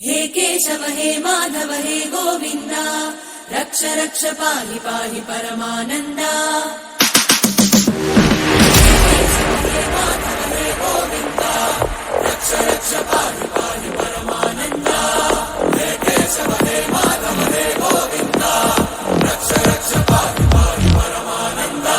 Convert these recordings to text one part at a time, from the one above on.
हे केशव हे माधव हे गोविन्द रक्ष रक्ष पाहि पाहि परमानन्दा। हे केशव हे माधव हे गोविन्द रक्ष रक्ष पाहि पाहि परमानन्दा। हे केशव हे माधव हे गोविन्द रक्ष रक्ष पाहि पाहि परमानन्दा।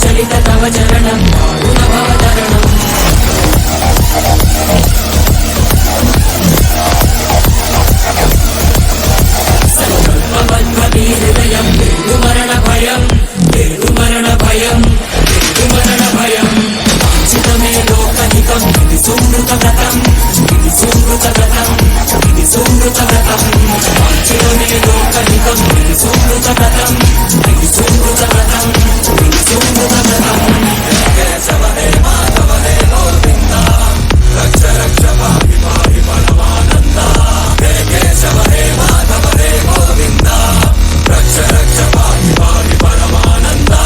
चलित तव चरणं भवतरणं संकल्पवद्भवी हृदयं मरण भयं वाञ्छितमे लोकहितं इति सुमृतव्रतं वाञ्छितमे लोकहितं इति सुमृतव्रतं केशव हे माधव हे गोविन्द रक्ष रक्ष पाहि पाहि परमानन्दा। हे केशव हे माधव हे गोविन्द रक्ष रक्ष पाहि पाहि परमानन्दा।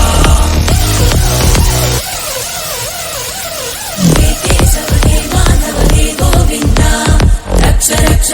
हे केशव हे माधव हे गोविन्द रक्ष रक्ष